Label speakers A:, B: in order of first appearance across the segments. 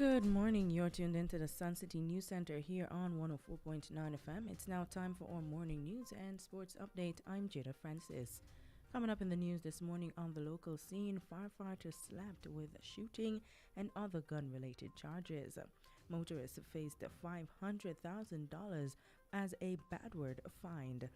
A: Good morning. You're tuned into the Suncity News Center here on 104.9 FM. It's now time for our morning news and sports update. I'm Jada Francis. Coming up in the news this morning on the local scene, firefighters slapped with shooting and other gun-related charges. Motorists faced $500,000 as a bad word fine.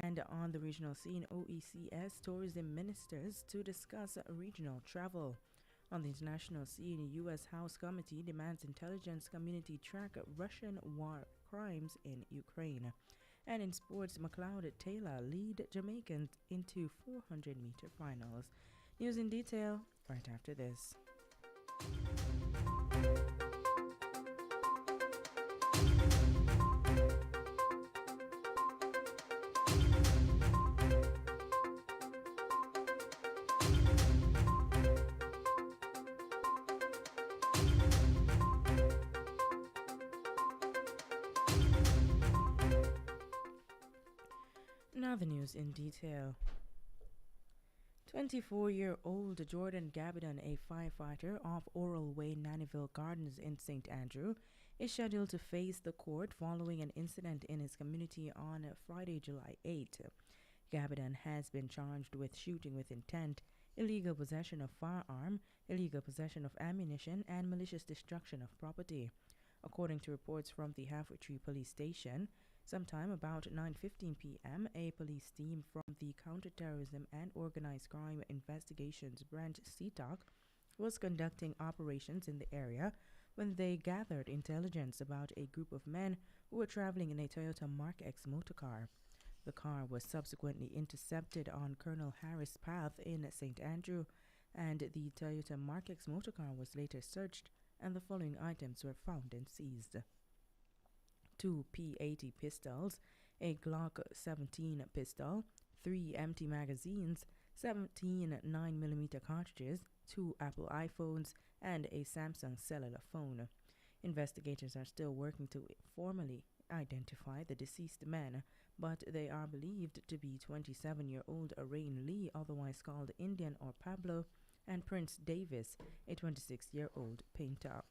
A: And on the regional scene, OECS tourism ministers to discuss regional travel. On the international scene, U.S. House Committee demands intelligence community track Russian war crimes in Ukraine. And in sports, McLeod Taylor lead Jamaicans into 400-meter finals. News in detail right after this. Now the news in detail. 24-year-old Jordan Gabidon, a firefighter off Oral Way, Nannyville Gardens in St. Andrew, is scheduled to face the court following an incident in his community on Friday, July 8. Gabidon has been charged with shooting with intent, illegal possession of firearm, illegal possession of ammunition, and malicious destruction of property. According to reports from the Halfway Tree Police Station, sometime about 9:15 p.m., a police team from the Counterterrorism and Organized Crime Investigations Branch CTOC was conducting operations in the area when they gathered intelligence about a group of men who were traveling in a Toyota Mark X motorcar. The car was subsequently intercepted on Colonel Harris Path in St. Andrew, and the Toyota Mark X motorcar was later searched, and the following items were found and seized: 2 P80 pistols, a Glock 17 pistol, 3 empty magazines, 17 9mm cartridges, 2 Apple iPhones, and a Samsung cellular phone. Investigators are still working to formally identify the deceased men, but they are believed to be 27-year-old Arain Lee, otherwise called Indian or Pablo, and Prince Davis, a 26-year-old painter.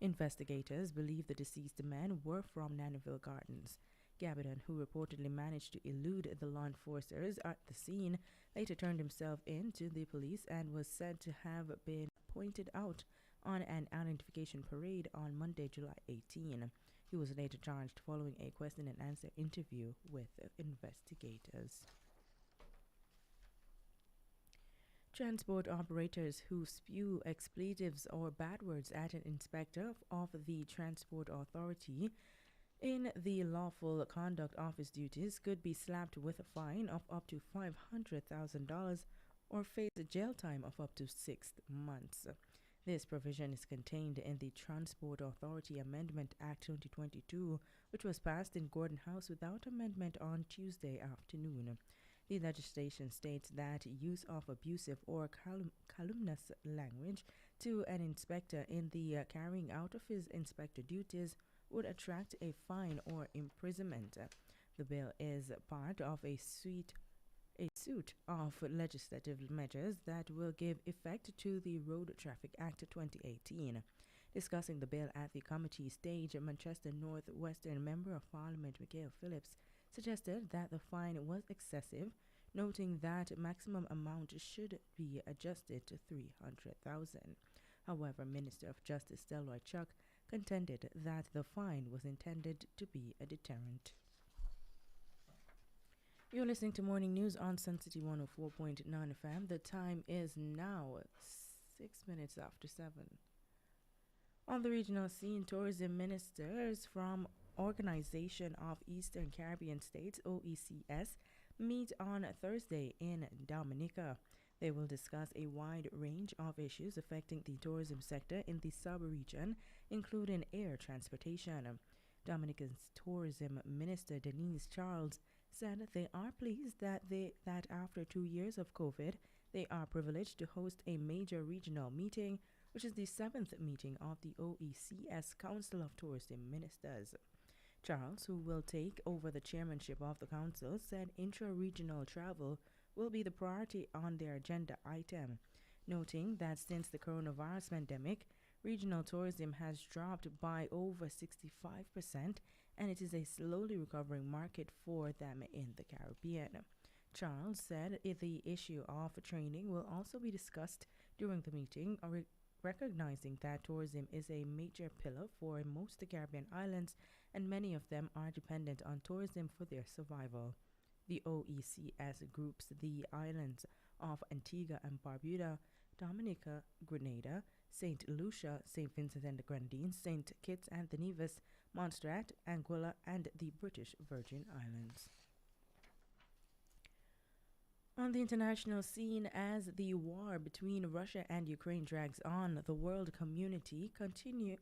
A: Investigators believe the deceased men were from Nannyville Gardens. Gabidon, who reportedly managed to elude the law enforcers at the scene, later turned himself in to the police and was said to have been pointed out on an identification parade on Monday, July 18. He was later charged following a question and answer interview with investigators. Transport operators who spew expletives or bad words at an inspector of the Transport Authority in the lawful conduct of his duties could be slapped with a fine of up to $500,000 or face a jail time of up to 6 months. This provision is contained in the Transport Authority Amendment Act 2022, which was passed in Gordon House without amendment on Tuesday afternoon. The legislation states that use of abusive or calumnious language to an inspector in the carrying out of his inspector duties would attract a fine or imprisonment. The bill is part of a suite of legislative measures that will give effect to the Road Traffic Act 2018. Discussing the bill at the committee stage, Manchester North Western Member of Parliament Michael Phillips suggested that the fine was excessive, noting that maximum amount should be adjusted to $300,000. However, Minister of Justice Delroy Chuck contended that the fine was intended to be a deterrent. You're listening to Morning News on Suncity 104.9 FM. The time is now 6 minutes after 7. On the regional scene, tourism ministers from Organization of Eastern Caribbean States, OECS, meet on Thursday in Dominica. They will discuss a wide range of issues affecting the tourism sector in the sub-region, including air transportation. Dominican's Tourism Minister Denise Charles said they are pleased that after 2 years of COVID, they are privileged to host a major regional meeting, which is the 7th meeting of the OECS Council of Tourism Ministers. Charles, who will take over the chairmanship of the council, said intra-regional travel will be the priority on their agenda item, noting that since the coronavirus pandemic, Regional tourism has dropped by over 65%, and it is a slowly recovering market for them in the Caribbean. Charles said the issue of training will also be discussed during the meeting, recognizing that tourism is a major pillar for most Caribbean islands and many of them are dependent on tourism for their survival. The OECS groups the islands of Antigua and Barbuda, Dominica, Grenada, St. Lucia, St. Vincent and the Grenadines, St. Kitts and the Nevis, Montserrat, Anguilla, and the British Virgin Islands. On the international scene, as the war between Russia and Ukraine drags on, the world community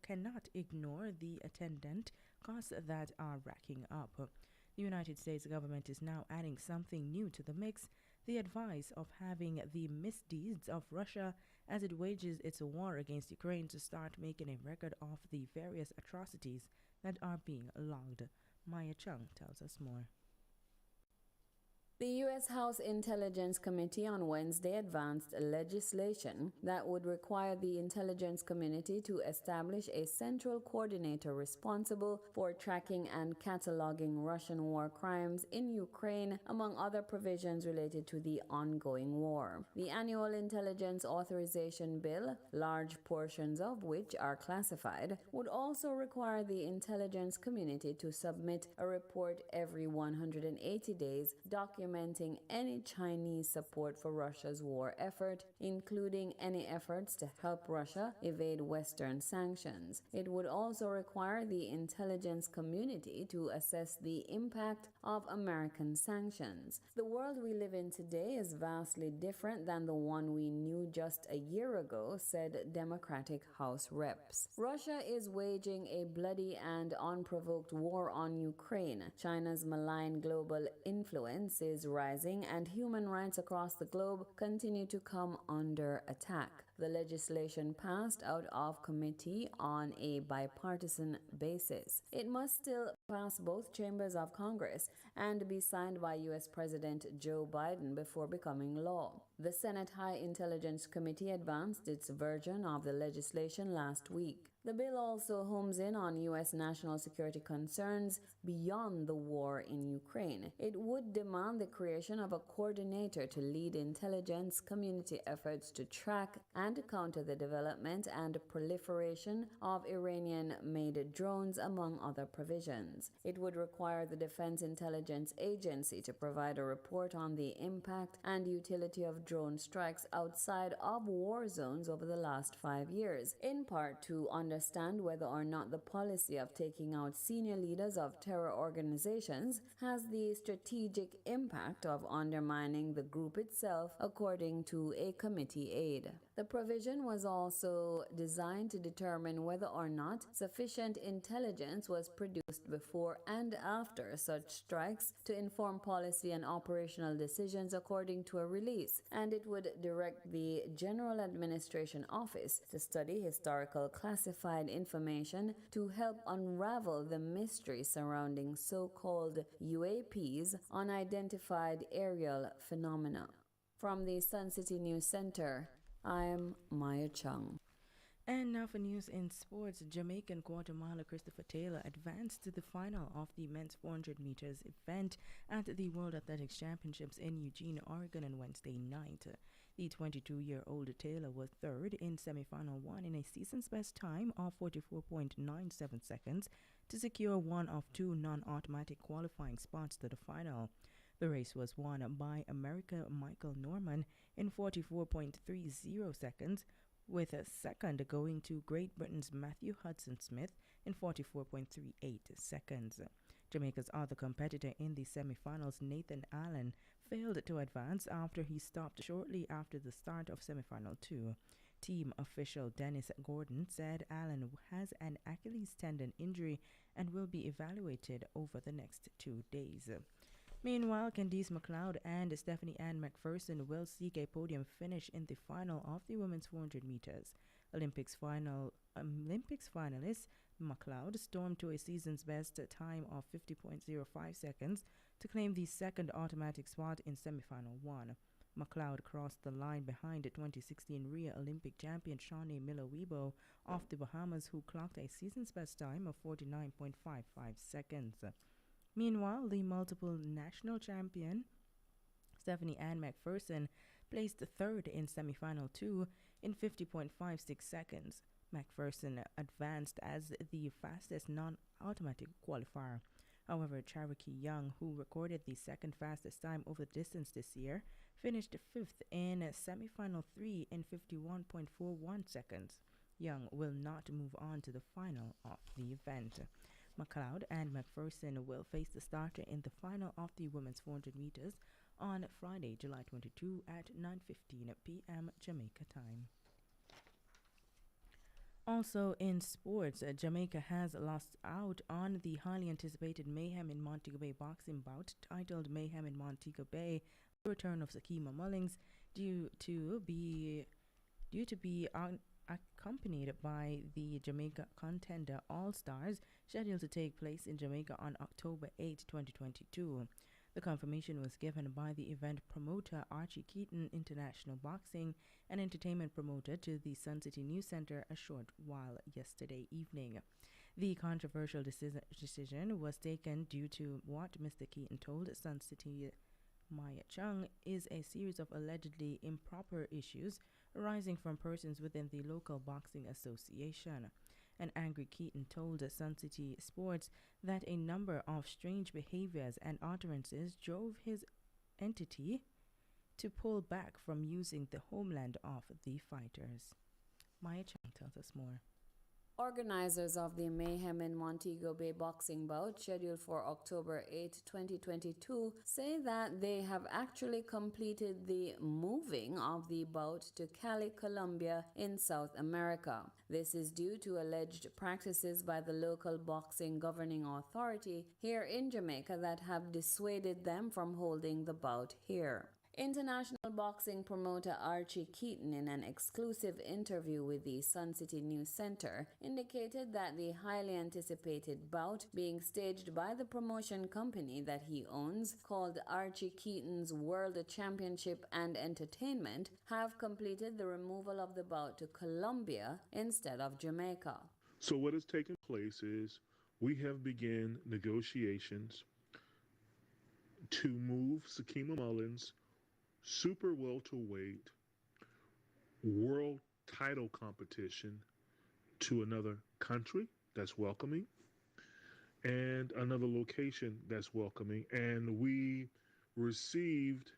A: cannot ignore the attendant costs that are racking up. The United States government is now adding something new to the mix, the advice of having the misdeeds of Russia as it wages its war against Ukraine to start making a record of the various atrocities that are being logged. Maya Chung tells us more.
B: The U.S. House Intelligence Committee on Wednesday advanced legislation that would require the intelligence community to establish a central coordinator responsible for tracking and cataloging Russian war crimes in Ukraine, among other provisions related to the ongoing war. The annual intelligence authorization bill, large portions of which are classified, would also require the intelligence community to submit a report every 180 days documenting any Chinese support for Russia's war effort, including any efforts to help Russia evade Western sanctions. It would also require the intelligence community to assess the impact of American sanctions. The world we live in today is vastly different than the one we knew just a year ago, said Democratic House reps. Russia is waging a bloody and unprovoked war on Ukraine. China's malign global influence is rising, and human rights across the globe continue to come under attack. The legislation passed out of committee on a bipartisan basis. It must still pass both chambers of Congress and be signed by U.S. President Joe Biden before becoming law. The Senate High Intelligence Committee advanced its version of the legislation last week. The bill also homes in on U.S. national security concerns beyond the war in Ukraine. It would demand the creation of a coordinator to lead intelligence community efforts to track and counter the development and proliferation of Iranian-made drones, among other provisions. It would require the Defense Intelligence Agency to provide a report on the impact and utility of drone strikes outside of war zones over the last 5 years, in part to understand whether or not the policy of taking out senior leaders of terror organizations has the strategic impact of undermining the group itself, according to a committee aide. The provision was also designed to determine whether or not sufficient intelligence was produced before and after such strikes to inform policy and operational decisions, according to a release, and it would direct the General Administration Office to study historical classified information to help unravel the mystery surrounding so-called UAPs, unidentified aerial phenomena. From the Suncity News Center, I'm Maya Chung.
A: And now for news in sports, Jamaican quarter miler Christopher Taylor advanced to the final of the men's 400 meters event at the World Athletics Championships in Eugene, Oregon on Wednesday night. The 22-year-old Taylor was third in semifinal 1 in a season's best time of 44.97 seconds to secure one of two non-automatic qualifying spots to the final. The race was won by American Michael Norman in 44.30 seconds, with a second going to Great Britain's Matthew Hudson-Smith in 44.38 seconds. Jamaica's other competitor in the semifinals, Nathan Allen, failed to advance after he stopped shortly after the start of semifinal 2. Team official Dennis Gordon said Allen has an Achilles tendon injury and will be evaluated over the next 2 days. Meanwhile, Candice McLeod and Stephanie Ann McPherson will seek a podium finish in the final of the women's 400 meters. Olympics finalist McLeod stormed to a season's best time of 50.05 seconds to claim the second automatic spot in semifinal 1. McLeod crossed the line behind the 2016 Rio Olympic champion Shawnee Miller-Weibo of the Bahamas, who clocked a season's best time of 49.55 seconds. Meanwhile, the multiple national champion Stephanie Ann McPherson placed third in semifinal 2 in 50.56 seconds. McPherson advanced as the fastest non-automatic qualifier. However, Cherokee Young, who recorded the second fastest time over the distance this year, finished fifth in semifinal 3 in 51.41 seconds. Young will not move on to the final of the event. McLeod and McPherson will face the starter in the final of the women's 400 meters on Friday, July 22 at 9:15 p.m. Jamaica time. Also in sports, Jamaica has lost out on the highly anticipated Mayhem in Montego Bay boxing bout titled Mayhem in Montego Bay, the return of Sakima Mullings, due to be accompanied by the Jamaica Contender All-Stars, scheduled to take place in Jamaica on October 8, 2022. The confirmation was given by the event promoter Archie Keaton International Boxing and entertainment promoter to the Suncity News Center a short while yesterday evening. The controversial decision was taken due to what Mr. Keaton told Suncity Maya Chung is a series of allegedly improper issues arising from persons within the local boxing association. An angry Keaton told Sun City Sports that a number of strange behaviors and utterances drove his entity to pull back from using the homeland of the fighters. Maya Chang tells us more.
B: Organizers of the Mayhem in Montego Bay boxing bout, scheduled for October 8, 2022, say that they have actually completed the moving of the bout to Cali, Colombia in South America. This is due to alleged practices by the local boxing governing authority here in Jamaica that have dissuaded them from holding the bout here. International boxing promoter Archie Keaton, in an exclusive interview with the Sun City News Center, indicated that the highly anticipated bout, being staged by the promotion company that he owns, called Archie Keaton's World Championship and Entertainment, have completed the removal of the bout to Colombia instead of Jamaica.
C: So what has taken place is we have begun negotiations to move Sakima Mullins' super welterweight world title competition to another country that's welcoming and another location that's welcoming. And we received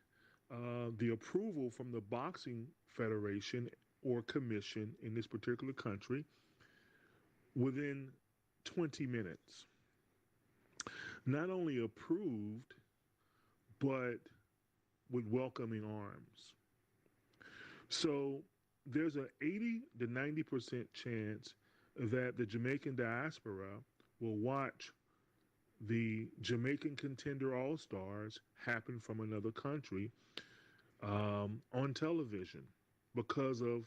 C: the approval from the Boxing Federation or Commission in this particular country within 20 minutes. Not only approved, but with welcoming arms. So there's an 80 to 90% chance that the Jamaican diaspora will watch the Jamaican Contender All-Stars happen from another country on television because of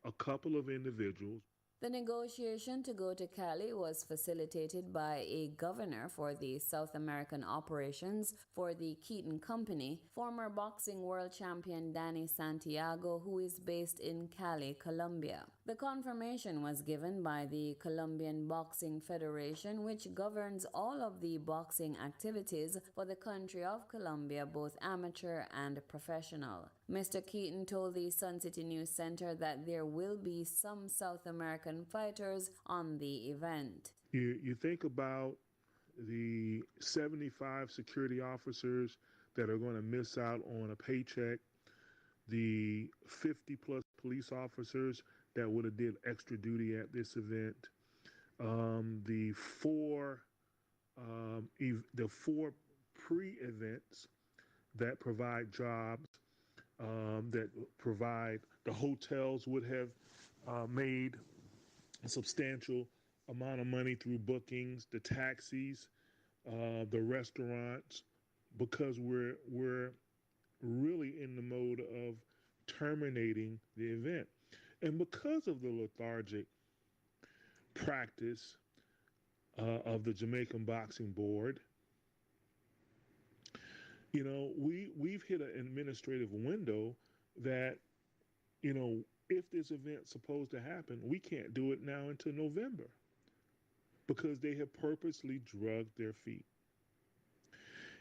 C: a couple of individuals.
B: The negotiation to go to Cali was facilitated by a governor for the South American operations for the Keaton Company, former boxing world champion Danny Santiago, who is based in Cali, Colombia. The confirmation was given by the Colombian Boxing Federation, which governs all of the boxing activities for the country of Colombia, both amateur and professional. Mr. Keaton told the Sun City News Center that there will be some South American fighters on the event.
C: You think about the 75 security officers that are going to miss out on a paycheck, the 50 plus police officers that would have did extra duty at this event, the four pre-events that provide jobs, that provide, the hotels would have made a substantial amount of money through bookings, the taxis, the restaurants, because we're really in the mode of terminating the event. And because of the lethargic practice of the Jamaican Boxing Board, we've hit an administrative window that, if this event's supposed to happen, we can't do it now until November because they have purposely drugged their feet.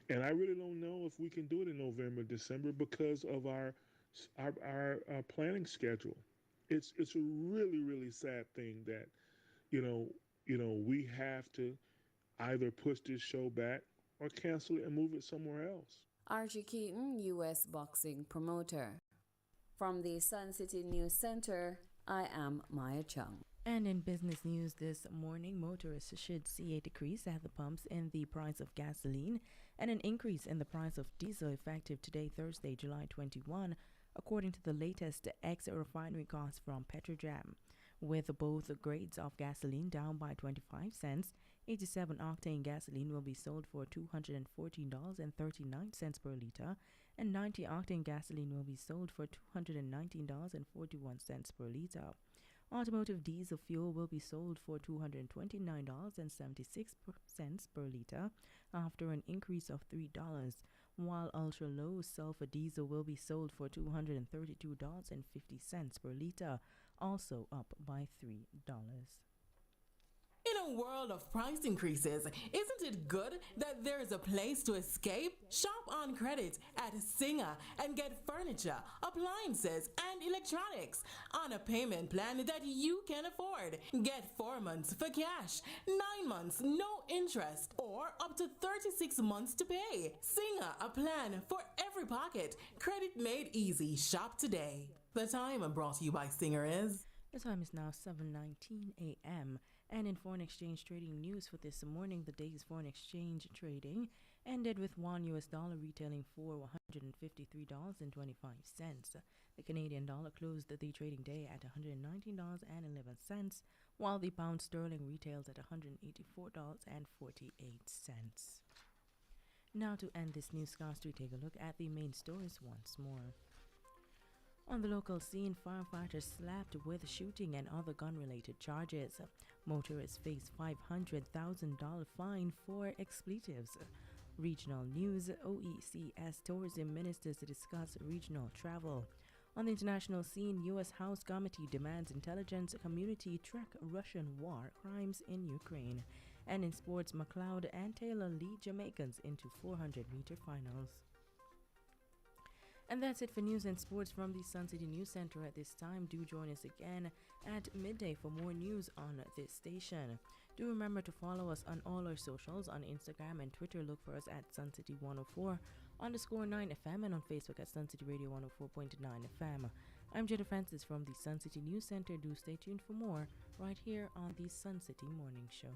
C: And I really don't know if we can do it in November, December because of our planning schedule. It's a really really sad thing that we have to either push this show back or cancel it and move it somewhere else.
B: Archie Keaton, U.S. boxing promoter. From the Sun City News Center, I am Maya Chung.
A: And in business news this morning, motorists should see a decrease at the pumps in the price of gasoline and an increase in the price of diesel effective today, Thursday, July 21, according to the latest ex-refinery costs from Petrojam. With both grades of gasoline down by 25 cents, 87-octane gasoline will be sold for $214.39 per liter, and 90-octane gasoline will be sold for $219.41 per liter. Automotive diesel fuel will be sold for $229.76 per liter after an increase of $3, while ultra-low sulfur diesel will be sold for $232.50 per liter, also up by $3.
D: In a world of price increases, isn't it good that there is a place to escape? Shop on credit at Singer and get furniture, appliances, and electronics on a payment plan that you can afford. Get 4 months for cash, 9 months no interest, or up to 36 months to pay. Singer, a plan for every pocket. Credit made easy. Shop today. The time brought to you by Singer is...
A: The time is now 7:19 a.m. And in foreign exchange trading news for this morning, the day's foreign exchange trading ended with $1 retailing for $153.25. The Canadian dollar closed the trading day at $119.11, while the pound sterling retails at $184.48. Now to end this newscast, we take a look at the main stories once more. On the local scene, firefighters slapped with shooting and other gun-related charges. Motorists face $500,000 fine for expletives. Regional news, OECS tourism ministers discuss regional travel. On the international scene, U.S. House Committee demands intelligence community track Russian war crimes in Ukraine. And in sports, McLeod and Taylor lead Jamaicans into 400-meter finals. And that's it for news and sports from the Sun City News Center at this time. Do join us again at midday for more news on this station. Do remember to follow us on all our socials. On Instagram and Twitter, look for us at Suncity104_9 FM and on Facebook at Suncity Radio104.9 FM. I'm Jada Francis from the Sun City News Center. Do stay tuned for more right here on the Sun City Morning Show.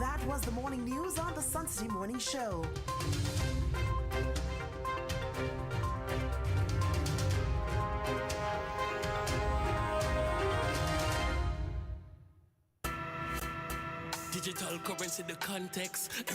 E: That was the morning news on the Suncity Morning Show.
F: Digital currency, the context.